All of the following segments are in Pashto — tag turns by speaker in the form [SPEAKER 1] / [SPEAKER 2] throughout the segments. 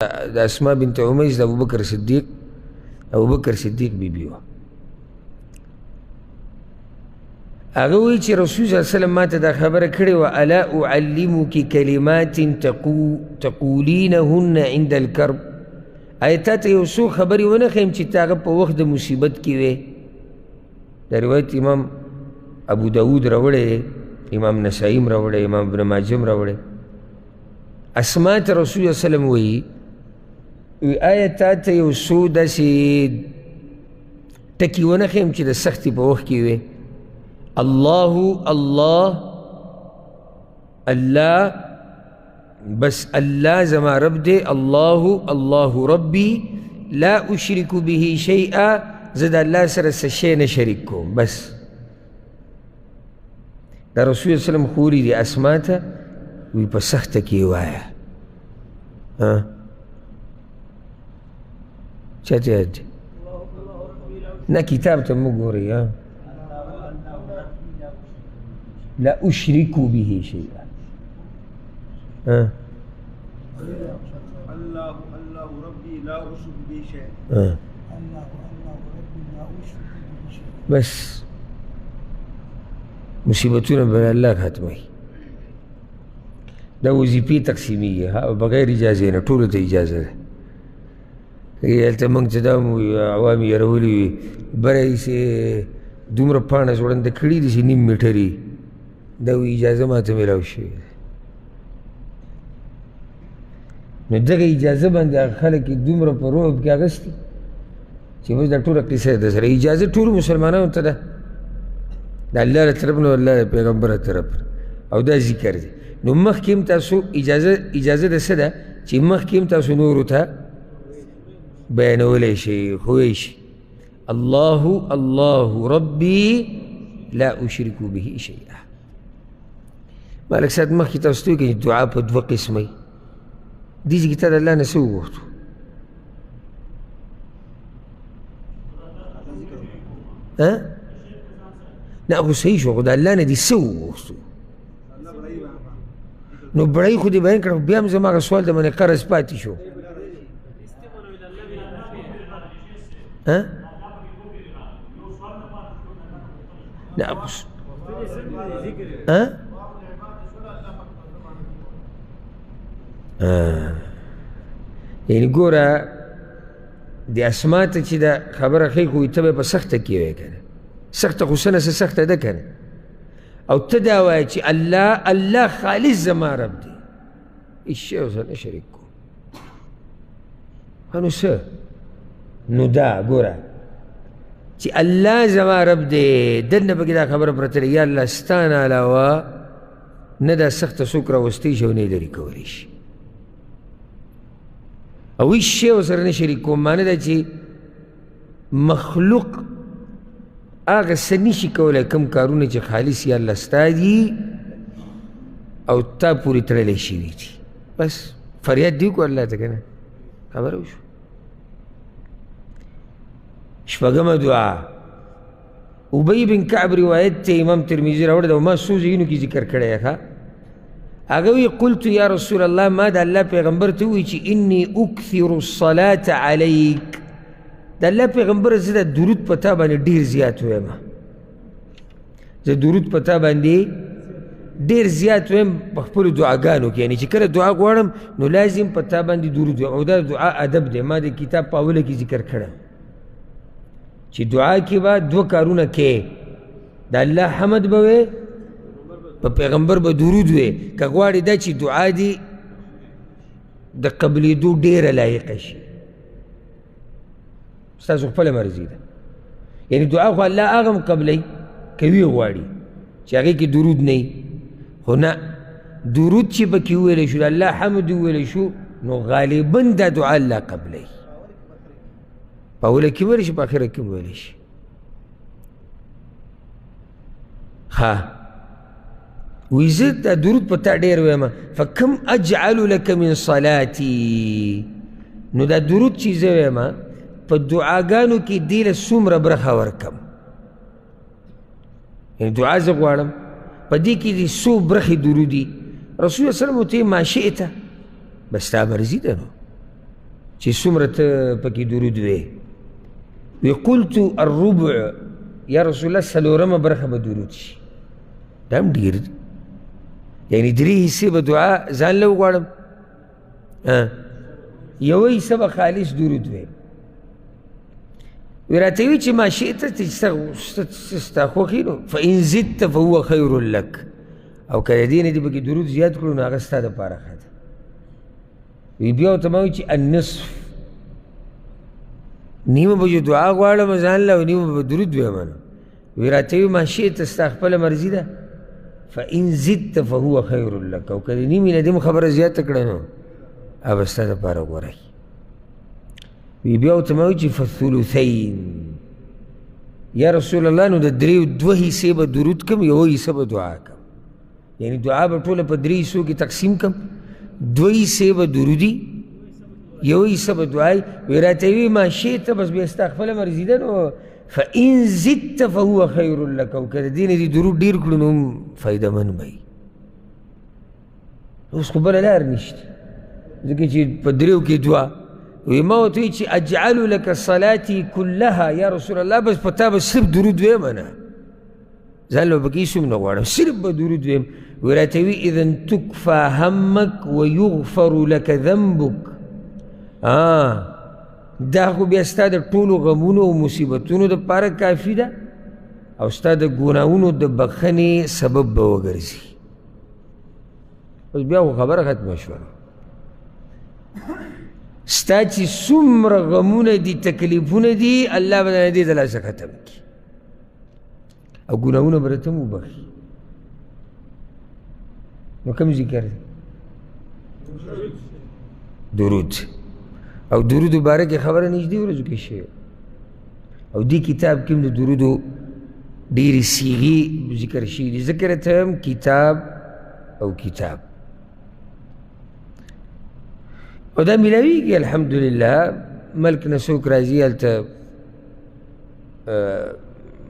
[SPEAKER 1] د اسماء بنت عمیس د ابوبکر صدیق بیبي وه. هغه وایي چې رسول صلی الله علیه وسلم ماته دا خبره کړې وه الا اعلمک کلمات تقولینهن عند الکرب، آیا تا ته یو څو خبرې ونه ښیم چې تا هغه په وخت د مصیبت کې وې. دا روایت امام ابو داود راوړی، امام نسائی هم راوړی، امام ابن ماجه هم راوړی. اسما ته رسول الله وسلم وایي آیا تا ته یو څو داسې ټکي ونه ښیم چې د سختي په وخت کې وې. الله بس الله زما رب دی، الله ربي لا اشرك به شيئا، زه د الله سره څه شی نه شریک کوم. بس دا رسول الله وسلم خوري دی اسما ته وی په سخته کې وایه. چاته یاد دی؟ نه کتاب ته مو ګورئ. لا اشرك به شيئا. الله ربي لا اشرك به شيئا. بس مصیبتونه به الله ختموي. دا وظیفې تقسیمیږي بغیر اجازې نه، ټولو ته اجازه ده. هلته موږ چې دا عوام یېرولي وي بره یې دومره پاڼه ځوړنده کړي دي چې نیم میټري، دا اجازه ماته میلاو شوې ده. نو دغه اجازه باندې خلک دومره په رعب کې اخیستي چې بس دا ټوله قصه ده سره. اجازه ټولو مسلمانانو ته ده، د الله له طرف نه، الله د پیغمبر له طرف نه، او دا ذکر دی. نو مخکې هم تاسو اجازه ده څه ده چې مخکې هم تاسو نورو ته بیانولی شئ، ښوی شئ. الله ربي لا اشرك به شيئا. مالک صاحب مخکې تاسو ته وکړئ دعا په دوه قسمه دې چې تا د الله نه څه وغوښتو. نه خو صحیح شو، خو د الله نه دې څه وغوښتو. نو بړی خو دې بیان کړه، بیا هم زما هغه سوال د منې قرض پاتې شو. نه اوس یعنې ګوره د اسما ته چې دا خبره ښایي خو ته به په سخته کې وایې که نه، سخته خو څه نه څه سخته ده که نه، او ته دا وایه چې الله خالص زما رب دی، هېڅ شی ورسره نه شریک کوم. نو څه نو دا ګوره چې الله زما رب دی، دننه پکې دا خبره پرته ده یا الله ستا نه علاوه نه دا سخته څوک راوستی شي او نه یې لرې کولی شي، او هېڅ شی ورسره نه شریک کوم. معنی ده چې مخلوق هغه څه نشي کولی کوم کارونه چې خالص یا الله ستا دي او تا پورې تړلی شوي دي. بس فریاد دې وکړو الله ته که نه، خبره وشو. شپږمه دعا ابی بن کعب روایت ته امام ترمذي راوړی ده او ما څو ځایونو کې ذکر کړی ښه. هغه وی قلت یا رسول الله، ما د الله پیغمبر ته ووایي چې انی اکثر الصلاة علیک، د الله پیغمبر زه د درود په تا باندې ډېر زیات وایم، زه درود په تا باندې ډېر زیات وایم په خپلو دعاګانو کې، یعنې چې کله دعا غواړم نو لازم په تا باندې درود وایم. او دا دعا ادب دی، ما د کتاب په اوله کې ذکر کړی چې دعا کې به دوه کارونه کې، د الله حمد به وې، په پیغمبر به درود وې، که غواړې دا چې دعا دې د قبلېدو ډېره لایقه شي، ستاسو خپله مرضي ده. یعنې دعا خو الله هغه هم قبلوي که ویې غواړي چې هغې کې درود نه وي، خو نه درود چې پکې وویلی شو، د الله حمد وویلی شو، نو غالبا دا دعا الله قبلوي. په اوله کې ویلی شي، په آخره کې ویلی شي. ها وی زه دا درود په تا ډېر وایم، فکم اجعل لک من صلاتي، نو دا درود چې زه وایم په دعاګانو کې دې له څومره برخه ورکم. یعنې دعا زه غواړم په دې کې دې څو برخې درودي. رسول الله صلی الله علیه وسلم ورته ما شئت، بس تا مرضي ده نو چې څومره ته پکې درود وې. وی قلت الربع یا رسول الله څلورمه برخه به درود شي. دا هم ډېر دی، یعنې 3 حصې به دعا ځان له وغواړم، یوه حصه به خالص درود وې. وی راته وی چې ما شئت چې ستا خوښي نو فإن زدت فهو خیر لک، او که د دې نه دې پکې درود زیات کړو نو هغه ستا دپاره ښه ده. وی بیا ورته ما وی چې النصف، نیمه به جو دعا غواړم ځان له او نیمه به درود ویمه نو. وی راته وی ما شئت ستا خپله مرضي ده، فإن زدت فهو خیر لک، او که د نیمې نه دې خبره زیاته کړه نو هغه به ستا دپاره غوره. وی بیا ورته ما وی چې فالثلثین یا رسول الله نو د 2 حصې به درود کم، یوه حصه به دعا کم، یعنی دعا به ټوله په 3 حصو کې تقسیم کم، 2 حصې به درودي، یوه حصه به دعایي. وی راته وی ما شئت، بس بیا ستا خپله مرضي ده نو فإن زدت فهو خیر لک، او که د دې نه دې درود ډېر کړو نو هم فایده مند به وي. اوس خو بله لار نشته ځکه چې په 3 کې دعا. وی ما ورته وی چې اجعل لك صلاتي كلها یا رسول الله، بس په تا به صرف درود ویم نه، ځان له به پکې هېڅ هم نه غواړم، صرف به درود ویم. وی راته وی اذا تکفى همک ویغفر لك ذنبک، دا خو بیا ستا د ټولو غمونو او مصیبتونو دپاره کافي ده، او ستا د ګناهونو د بخښنې سبب به وګرځي. اوس بیا خو خبره ختمه شوه. ستا چې څومره غمونه دي تکلیفونه دي الله به درنه دې د لاسه ختم کړي، او ګناهونه به راته هم وبخښي. نو کوم ذکر دی؟ درود. او درود باره کې خبره نږدې ورځو کې شوې، او دې کتاب کې هم د درودو ډېرې صیغې ذکر شوي دي. ذکر ته هم کتاب او کتاب، او دا میلاویږي الحمدلله. ملک نه څوک راځي هلته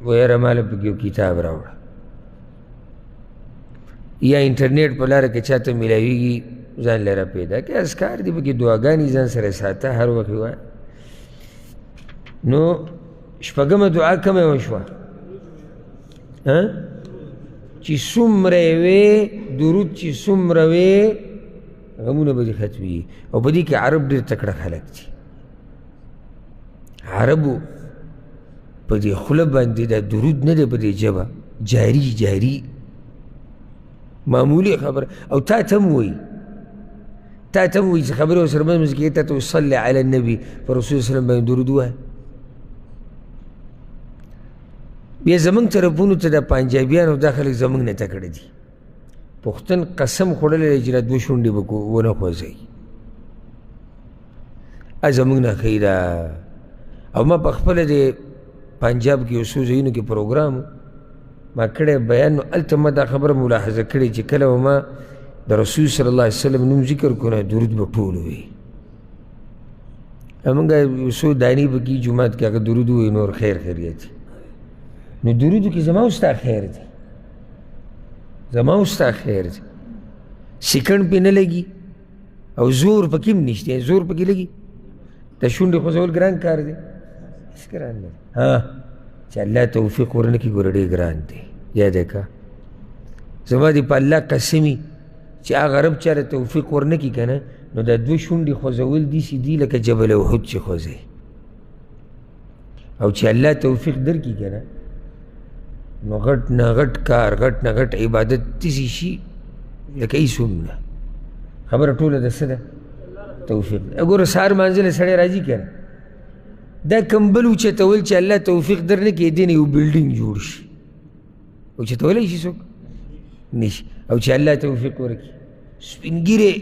[SPEAKER 1] ویره ماله پکې یو کتاب راوړه، یا انټرنیټ په لاره کې چاته میلاویږي ځان لره پیدا کړي، اذکار دي پکې دعاګانې ځان سره ساته هر وخت وایه. نو شپږمه دعا کومه وشوه چې څومره یې وې درود چې څومره وې غمونه به دې ختمي. او په دې کې عرب ډېر تکړه خلک دي. عربو په دې خوله باندې دا درود نه دی په دې ژبه، جاري معمولي خبره. او تا ته هم وایي، تا ته هم وایي چې خبرې ورسره مزمز کېږي، تا ته وصلي علی النبي، په رسول الله وسلم باندې درود ووایه. بیا زمونږ طرفونو ته د پنجابیانو دا خلک زمونږ نه تکړه دي. پښتون قسم خوړلی دی چې را 2 شونډې به ونه خوځوي، زمونږ نه ښایي ده. او ما په خپله د پنجاب کې یو څو ځایونو کې پروګرام ما کړی بیان، نو هلته ما دا خبره ملاحظه کړې چې کله به ما د رسول صلی الله علیه وسلم نوم ذکر کړو نو درود به ټول ووایي. همونږ یو څو دانې به کي جومات کې هغه درود ووایي، نور خیر خیریت. نو درودو کې زما او ستا خیر دی، زما او ستا خیر دی. سیکنډ پې نه لګي او زور پکې هم نشته، زور پکې لګي. د شونډې خوځول ګران کار دی، هېڅ ګران نه دی. چې الله توفیق ورنه کړي ګوره ډېر ګران دی. یاد یې که زما دې په الله قسمي چې هغه رب چاله توفیق ورنه کړي که نه، نو دا 2 شونډې خوځول داسې دي لکه جبل احد چې خوځوي. او چې الله توفیق درکړي که نه، نو غټ نه غټ کار، غټ نه غټ عبادت داسې شي لکه هېڅ هم نه. خبره ټوله د څه ده؟ توفیق. ګوره سهار مانځه له سړی راځي که نه، دا کمبل اوچتول چې الله توفیق در نه کړي، دې نه یو بلډینګ جوړ شي. اوچتولی شي څوک؟ نشي. او چې الله توفیق ورکړي، سپین ږیرې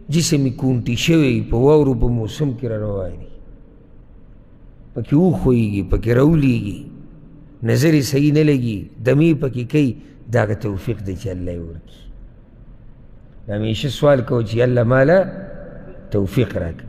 [SPEAKER 1] جسم یې کونټي شوی په واورو په موسم کې را رواني، پکې وښویږي، پکې راولیږي، نظر یې صحیح نه لګي، دمې پکې کوي. دا هغه توفیق دی چې الله یې ورکړي. همیشه سوال کوو چې الله ماله توفیق راکړه.